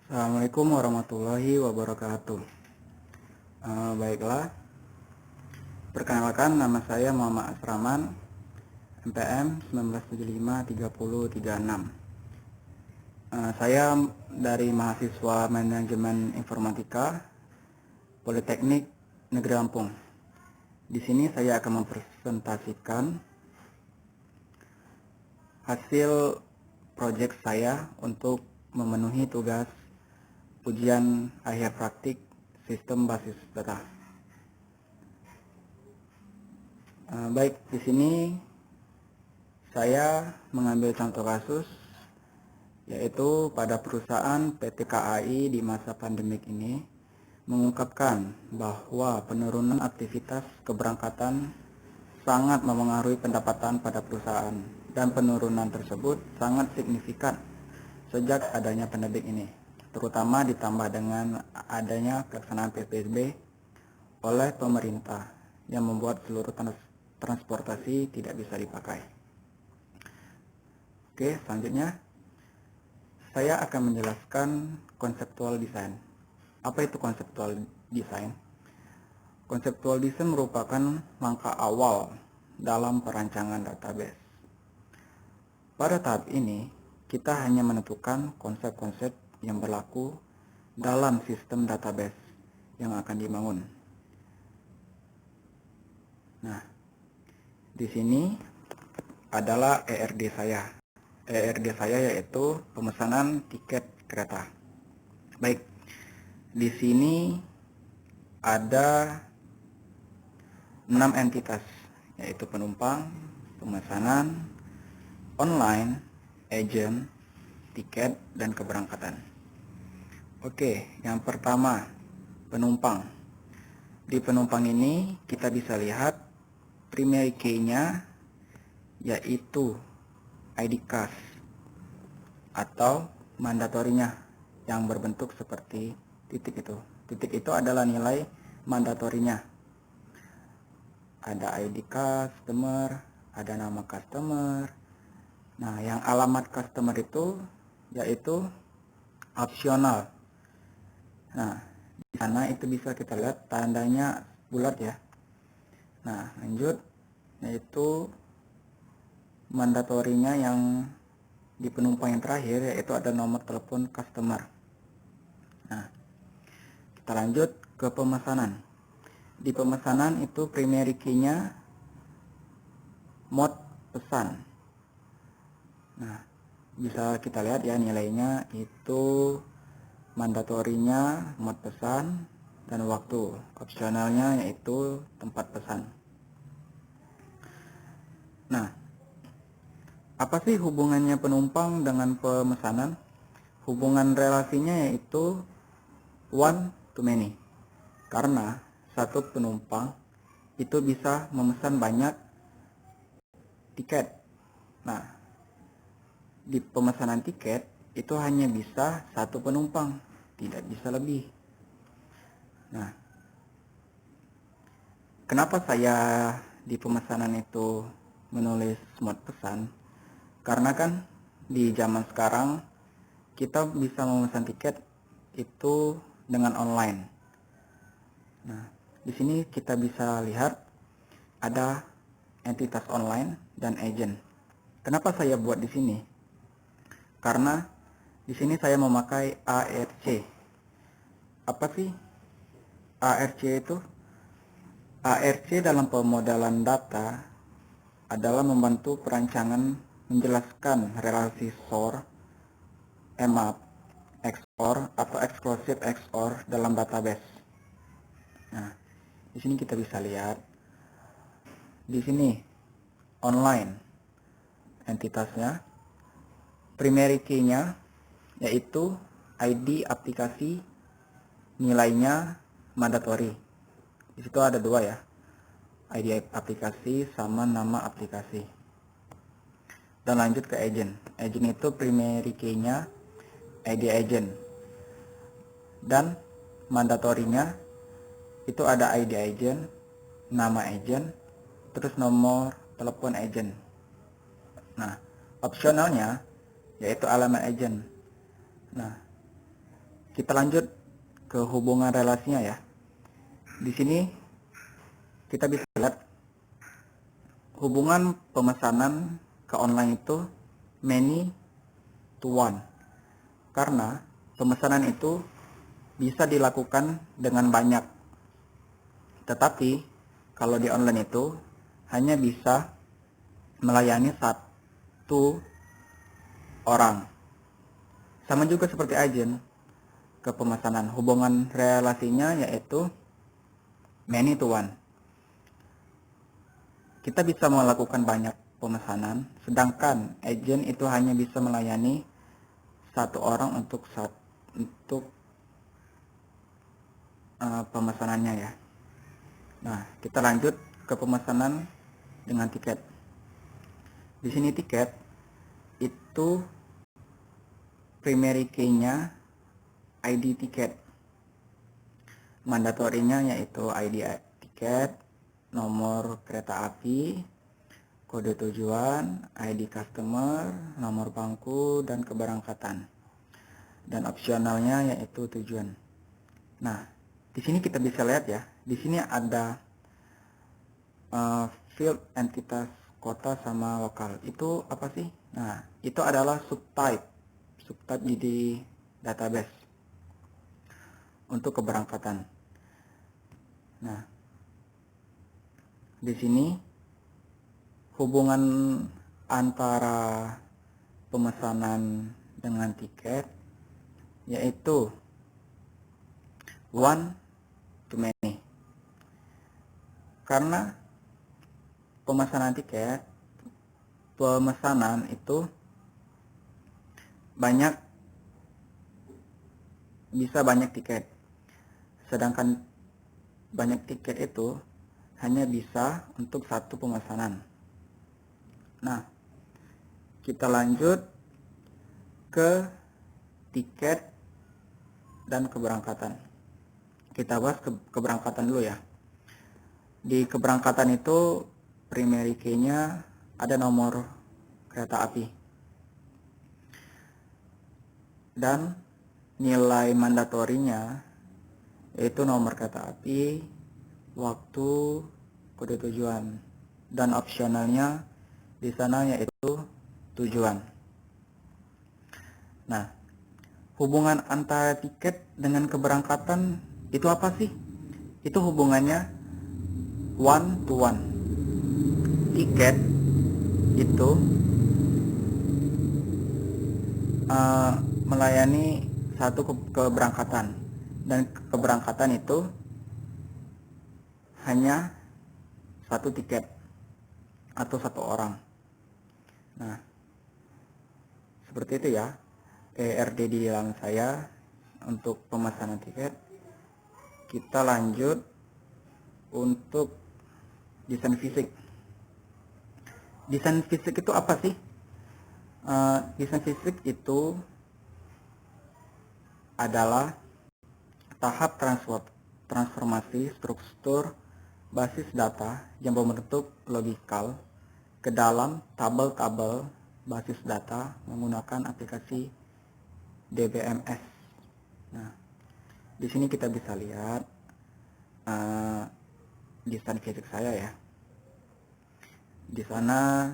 Assalamualaikum warahmatullahi wabarakatuh. Baiklah, perkenalkan nama saya Muhammad Asraman, MPM 19753036. Saya dari mahasiswa Manajemen Informatika Politeknik Negeri Lampung. Di sini saya akan mempresentasikan hasil proyek saya untuk memenuhi tugas ujian akhir praktik sistem basis data. Baik, di sini saya mengambil contoh kasus, yaitu pada perusahaan PT KAI di masa pandemik ini mengungkapkan bahwa penurunan aktivitas keberangkatan sangat memengaruhi pendapatan pada perusahaan, dan penurunan tersebut sangat signifikan sejak adanya pandemik ini, terutama ditambah dengan adanya pelaksanaan PSBB oleh pemerintah yang membuat seluruh transportasi tidak bisa dipakai. Oke, selanjutnya saya akan menjelaskan konseptual desain. Apa itu konseptual desain? Konseptual desain merupakan langkah awal dalam perancangan database. Pada tahap ini, kita hanya menentukan konsep-konsep yang berlaku dalam sistem database yang akan dibangun. Nah, di sini adalah ERD saya. ERD saya yaitu pemesanan tiket kereta. Baik, di sini ada 6 entitas, yaitu penumpang, pemesanan, online, agent, tiket, dan keberangkatan. Oke, yang pertama, penumpang. Di penumpang ini kita bisa lihat primary key-nya yaitu ID card atau mandatorinya yang berbentuk seperti titik itu. Titik itu adalah nilai mandatorinya. Ada ID customer, ada nama customer. Nah, yang alamat customer itu yaitu opsional. Nah, di sana itu bisa kita lihat tandanya bulat ya. Nah, lanjut, yaitu mandatorinya yang di penumpang yang terakhir, yaitu ada nomor telepon customer. Nah, kita lanjut ke pemesanan. Di pemesanan itu primary key-nya mode pesan. Nah, bisa kita lihat ya nilainya itu mandatorinya mode pesan dan waktu, opsionalnya yaitu tempat pesan. Nah, apa sih hubungannya penumpang dengan pemesanan? Hubungan relasinya yaitu one to many, karena satu penumpang itu bisa memesan banyak tiket. Nah, di pemesanan tiket itu hanya bisa satu penumpang, tidak bisa lebih. Nah, kenapa saya di pemesanan itu menulis mode pesan? Karena kan di zaman sekarang kita bisa memesan tiket itu dengan online. Nah, di sini kita bisa lihat ada entitas online dan agent. Kenapa saya buat di sini? Karena di sini saya memakai ARC. Apa sih ARC itu? ARC dalam pemodelan data adalah membantu perancangan menjelaskan relasi SOR, EMAP, XOR atau exclusive XOR dalam database. Nah, di sini kita bisa lihat di sini online entitasnya, primary key-nya yaitu ID aplikasi, nilainya mandatory. Di situ ada dua ya, ID aplikasi sama nama aplikasi. Dan lanjut ke agent. Agent itu primary key-nya ID agent, dan mandatorinya itu ada ID agent, nama agent, terus nomor telepon agent. Nah, opsionalnya yaitu alamat agent. Nah, Kita lanjut ke hubungan relasinya ya. Di sini kita bisa lihat hubungan pemesanan ke online itu many to one. Karena pemesanan itu bisa dilakukan dengan banyak. Tetapi kalau di online itu hanya bisa melayani satu orang. Sama juga seperti agen ke pemesanan. Hubungan relasinya yaitu many to one. Kita bisa melakukan banyak pemesanan, sedangkan agen itu hanya bisa melayani satu orang untuk pemesanannya ya. Nah, kita lanjut ke pemesanan dengan tiket. Di sini tiket itu primary key-nya ID tiket. Mandatorinya yaitu ID tiket, nomor kereta api, kode tujuan, ID customer, nomor bangku, dan keberangkatan. Dan opsionalnya yaitu tujuan. Nah, di sini kita bisa lihat ya, di sini ada field entitas kota sama lokal. Itu apa sih? Nah, itu adalah subtype di database untuk keberangkatan. Nah, di sini hubungan antara pemesanan dengan tiket yaitu one to many. Karena pemesanan itu bisa banyak tiket. Sedangkan banyak tiket itu hanya bisa untuk satu pemesanan. Nah, kita lanjut ke tiket dan keberangkatan. Kita bahas keberangkatan dulu ya. Di keberangkatan itu primary key-nya ada nomor kereta api. Dan nilai mandatorinya yaitu nomor kereta api, waktu, kode tujuan, dan opsionalnya di sana yaitu tujuan. Nah, hubungan antara tiket dengan keberangkatan itu apa sih? Itu hubungannya one to one. Tiket itu melayani satu keberangkatan, dan keberangkatan itu hanya satu tiket atau satu orang. Nah, seperti itu ya ERD di dalam saya untuk pemesanan tiket. Kita lanjut untuk desain fisik. Desain fisik itu apa sih? Desain fisik itu adalah tahap transformasi struktur basis data yang berbentuk logikal ke dalam tabel-tabel basis data menggunakan aplikasi DBMS. Nah, di sini kita bisa lihat desain fisik saya ya. Di sana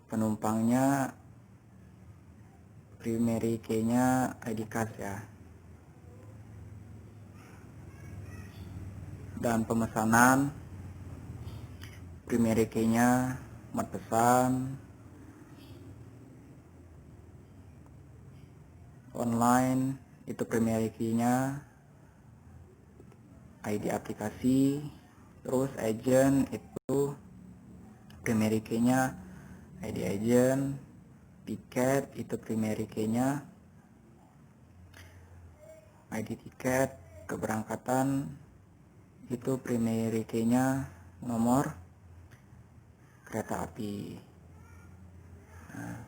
penumpangnya primary key-nya ID card ya. Dan pemesanan primary key-nya mat pesan, online itu primary key-nya ID aplikasi, terus agent itu primary key-nya ID agent, tiket itu primary key-nya ID tiket, keberangkatan itu primary key-nya nomor kereta api. Nah,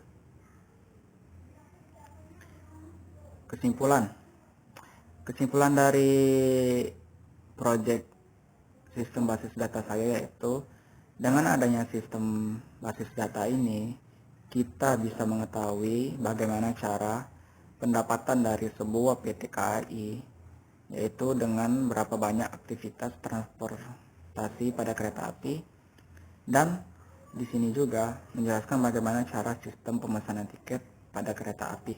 kesimpulan dari project sistem basis data saya yaitu dengan adanya sistem basis data ini kita bisa mengetahui bagaimana cara pendapatan dari sebuah PT KAI, yaitu dengan berapa banyak aktivitas transportasi pada kereta api, dan di sini juga menjelaskan bagaimana cara sistem pemesanan tiket pada kereta api.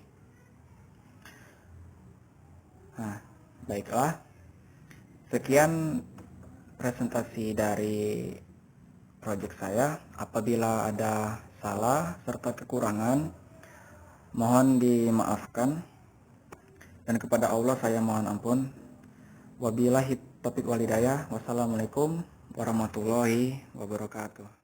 Nah, baiklah. Sekian presentasi dari proyek saya. Apabila ada salah serta kekurangan, mohon dimaafkan. Dan kepada Allah saya mohon ampun. Wabillahi taufiq wal hidayah. Wassalamualaikum warahmatullahi wabarakatuh.